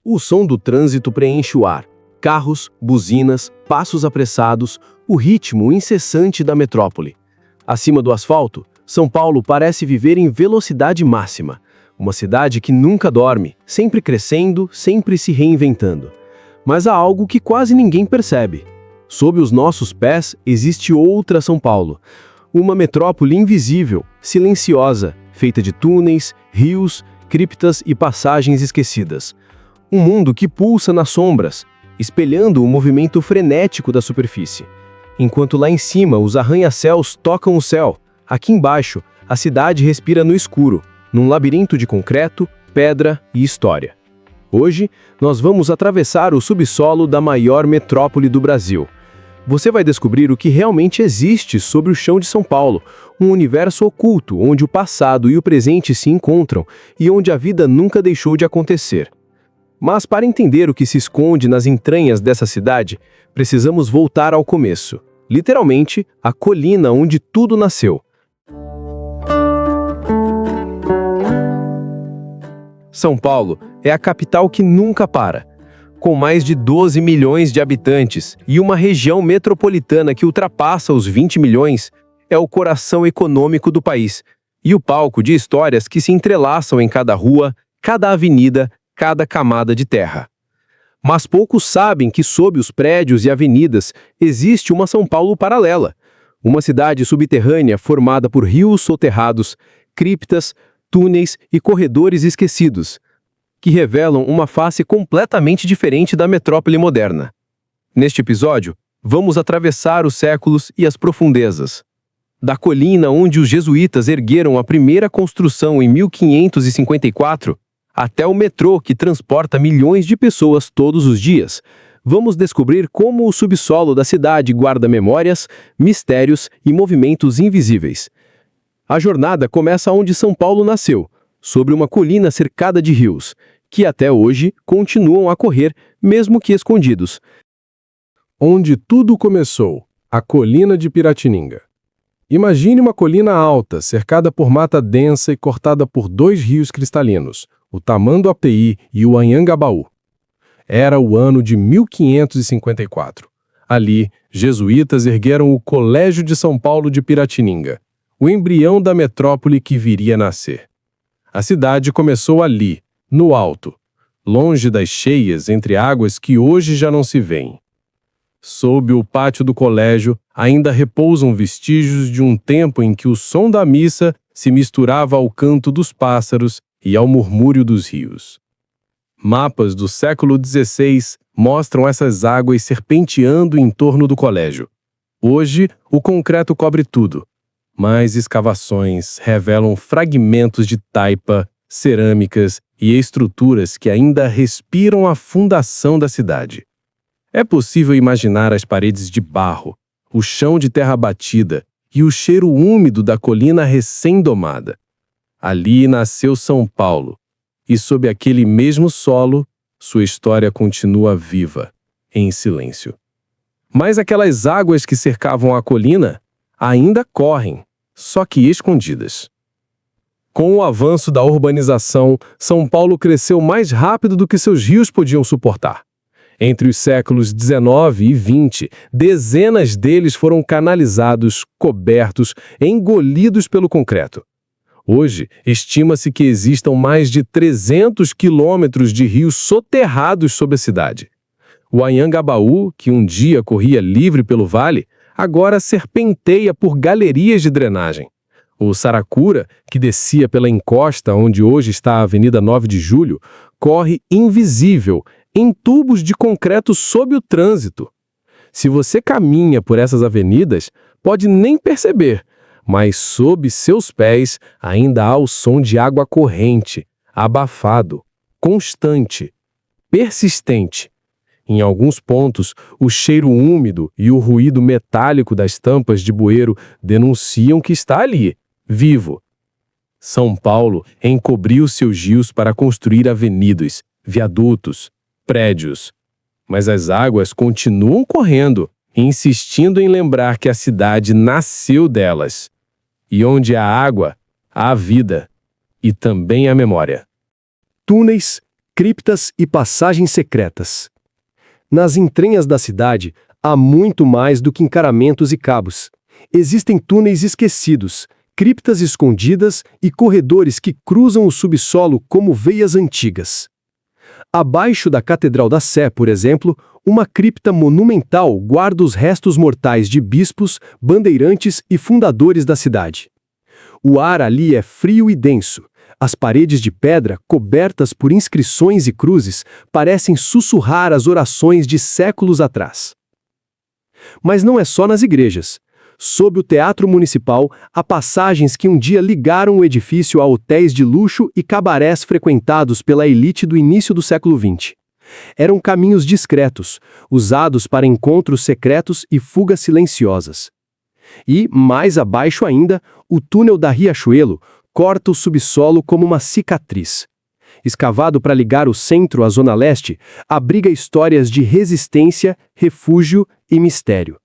O som do trânsito preenche o ar. Carros, buzinas, passos apressados, o ritmo incessante da metrópole. Acima do asfalto, São Paulo parece viver em velocidade máxima. Uma cidade que nunca dorme, sempre crescendo, sempre se reinventando. Mas há algo que quase ninguém percebe. Sob os nossos pés existe outra São Paulo. Uma metrópole invisível, silenciosa, feita de túneis, rios, criptas e passagens esquecidas. Um mundo que pulsa nas sombras, espelhando o movimento frenético da superfície. Enquanto lá em cima os arranha-céus tocam o céu, aqui embaixo a cidade respira no escuro, num labirinto de concreto, pedra e história. Hoje, nós vamos atravessar o subsolo da maior metrópole do Brasil. Você vai descobrir o que realmente existe sobre o chão de São Paulo, um universo oculto onde o passado e o presente se encontram e onde a vida nunca deixou de acontecer. Mas para entender o que se esconde nas entranhas dessa cidade, precisamos voltar ao começo, literalmente, a colina onde tudo nasceu. São Paulo é a capital que nunca para. Com mais de 12 milhões de habitantes e uma região metropolitana que ultrapassa os 20 milhões, é o coração econômico do país e o palco de histórias que se entrelaçam em cada rua, cada avenida, cada camada de terra. Mas poucos sabem que sob os prédios e avenidas existe uma São Paulo paralela, uma cidade subterrânea formada por rios soterrados, criptas, túneis e corredores esquecidos, que revelam uma face completamente diferente da metrópole moderna. Neste episódio, vamos atravessar os séculos e as profundezas. Da colina onde os jesuítas ergueram a primeira construção em 1554, até o metrô que transporta milhões de pessoas todos os dias, vamos descobrir como o subsolo da cidade guarda memórias, mistérios e movimentos invisíveis. A jornada começa onde São Paulo nasceu, sobre uma colina cercada de rios, que até hoje continuam a correr, mesmo que escondidos. Onde tudo começou, a colina de Piratininga. Imagine uma colina alta, cercada por mata densa e cortada por dois rios cristalinos, o Tamanduateí e o Anhangabaú. Era o ano de 1554. Ali, jesuítas ergueram o Colégio de São Paulo de Piratininga, o embrião da metrópole que viria a nascer. A cidade começou ali, no alto, longe das cheias entre águas que hoje já não se veem. Sob o pátio do colégio ainda repousam vestígios de um tempo em que o som da missa se misturava ao canto dos pássaros e ao murmúrio dos rios. Mapas do século XVI mostram essas águas serpenteando em torno do colégio. Hoje, o concreto cobre tudo, mas escavações revelam fragmentos de taipa, cerâmicas e estruturas que ainda respiram a fundação da cidade. É possível imaginar as paredes de barro, o chão de terra batida e o cheiro úmido da colina recém-domada. Ali nasceu São Paulo, e sob aquele mesmo solo, sua história continua viva, em silêncio. Mas aquelas águas que cercavam a colina ainda correm, só que escondidas. Com o avanço da urbanização, São Paulo cresceu mais rápido do que seus rios podiam suportar. Entre os séculos XIX e XX, dezenas deles foram canalizados, cobertos, engolidos pelo concreto. Hoje, estima-se que existam mais de 300 quilômetros de rios soterrados sob a cidade. O Anhangabaú, que um dia corria livre pelo vale, agora serpenteia por galerias de drenagem. O Saracura, que descia pela encosta onde hoje está a Avenida 9 de Julho, corre invisível, em tubos de concreto sob o trânsito. Se você caminha por essas avenidas, pode nem perceber, mas sob seus pés ainda há o som de água corrente, abafado, constante, persistente. Em alguns pontos, o cheiro úmido e o ruído metálico das tampas de bueiro denunciam que está ali, vivo. São Paulo encobriu seus rios para construir avenidas, viadutos, prédios. Mas as águas continuam correndo, insistindo em lembrar que a cidade nasceu delas. E onde há água, há vida e também a memória. Túneis, criptas e passagens secretas. Nas entranhas da cidade, há muito mais do que encaramentos e cabos. Existem túneis esquecidos, criptas escondidas e corredores que cruzam o subsolo como veias antigas. Abaixo da Catedral da Sé, por exemplo, uma cripta monumental guarda os restos mortais de bispos, bandeirantes e fundadores da cidade. O ar ali é frio e denso. As paredes de pedra, cobertas por inscrições e cruzes, parecem sussurrar as orações de séculos atrás. Mas não é só nas igrejas. Sob o Teatro Municipal, há passagens que um dia ligaram o edifício a hotéis de luxo e cabarés frequentados pela elite do início do século XX. Eram caminhos discretos, usados para encontros secretos e fugas silenciosas. E, mais abaixo ainda, o túnel da Riachuelo corta o subsolo como uma cicatriz. Escavado para ligar o centro à zona leste, abriga histórias de resistência, refúgio e mistério.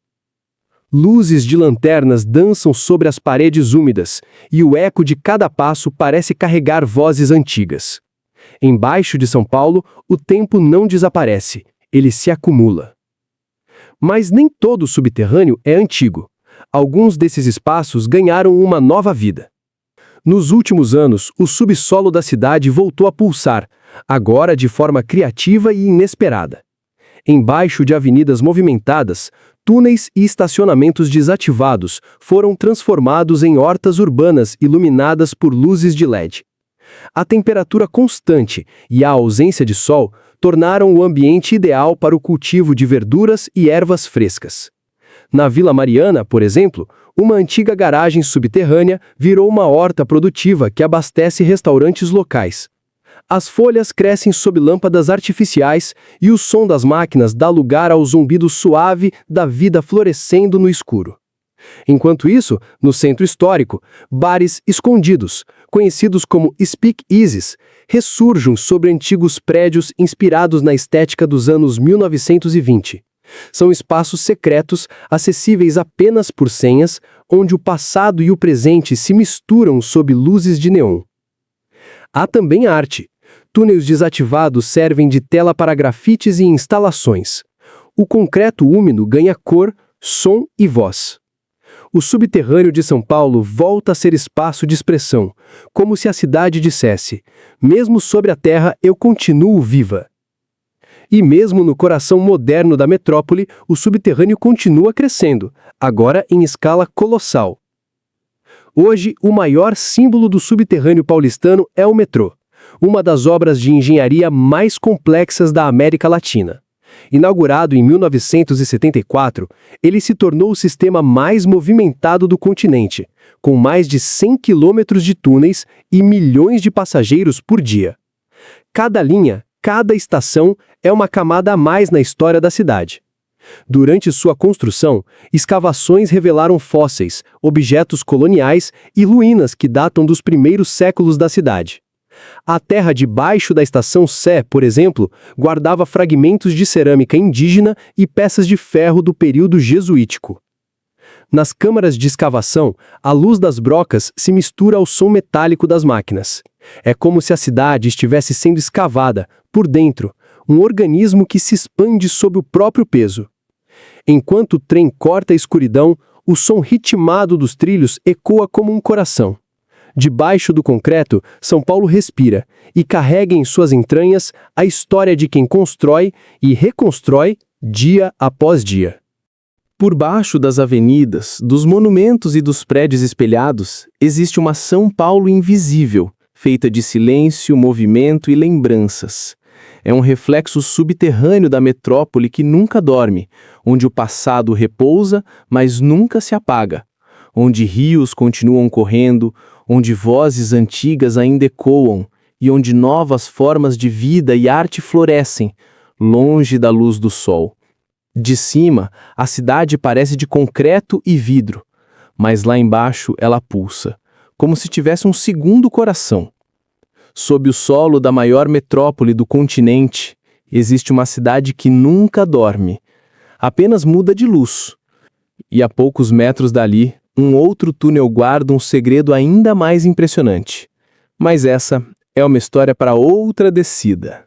Luzes de lanternas dançam sobre as paredes úmidas, e o eco de cada passo parece carregar vozes antigas. Embaixo de São Paulo, o tempo não desaparece, ele se acumula. Mas nem todo o subterrâneo é antigo. Alguns desses espaços ganharam uma nova vida. Nos últimos anos, o subsolo da cidade voltou a pulsar, agora de forma criativa e inesperada. Embaixo de avenidas movimentadas, túneis e estacionamentos desativados foram transformados em hortas urbanas iluminadas por luzes de LED. A temperatura constante e a ausência de sol tornaram o ambiente ideal para o cultivo de verduras e ervas frescas. Na Vila Mariana, por exemplo, uma antiga garagem subterrânea virou uma horta produtiva que abastece restaurantes locais. As folhas crescem sob lâmpadas artificiais e o som das máquinas dá lugar ao zumbido suave da vida florescendo no escuro. Enquanto isso, no centro histórico, bares escondidos, conhecidos como speakeasies, ressurgem sobre antigos prédios inspirados na estética dos anos 1920. São espaços secretos, acessíveis apenas por senhas, onde o passado e o presente se misturam sob luzes de neon. Há também arte. Túneis desativados servem de tela para grafites e instalações. O concreto úmido ganha cor, som e voz. O subterrâneo de São Paulo volta a ser espaço de expressão, como se a cidade dissesse: mesmo sobre a terra eu continuo viva. E mesmo no coração moderno da metrópole, o subterrâneo continua crescendo, agora em escala colossal. Hoje, o maior símbolo do subterrâneo paulistano é o metrô, uma das obras de engenharia mais complexas da América Latina. Inaugurado em 1974, ele se tornou o sistema mais movimentado do continente, com mais de 100 quilômetros de túneis e milhões de passageiros por dia. Cada linha, cada estação é uma camada a mais na história da cidade. Durante sua construção, escavações revelaram fósseis, objetos coloniais e ruínas que datam dos primeiros séculos da cidade. A terra debaixo da estação Sé, por exemplo, guardava fragmentos de cerâmica indígena e peças de ferro do período jesuítico. Nas câmaras de escavação, a luz das brocas se mistura ao som metálico das máquinas. É como se a cidade estivesse sendo escavada, por dentro, um organismo que se expande sob o próprio peso. Enquanto o trem corta a escuridão, o som ritmado dos trilhos ecoa como um coração. Debaixo do concreto, São Paulo respira e carrega em suas entranhas a história de quem constrói e reconstrói dia após dia. Por baixo das avenidas, dos monumentos e dos prédios espelhados, existe uma São Paulo invisível, feita de silêncio, movimento e lembranças. É um reflexo subterrâneo da metrópole que nunca dorme, onde o passado repousa, mas nunca se apaga, onde rios continuam correndo, onde vozes antigas ainda ecoam e onde novas formas de vida e arte florescem, longe da luz do sol. De cima, a cidade parece de concreto e vidro, mas lá embaixo ela pulsa, como se tivesse um segundo coração. Sob o solo da maior metrópole do continente, existe uma cidade que nunca dorme, apenas muda de luz. E a poucos metros dali, um outro túnel guarda um segredo ainda mais impressionante. Mas essa é uma história para outra descida.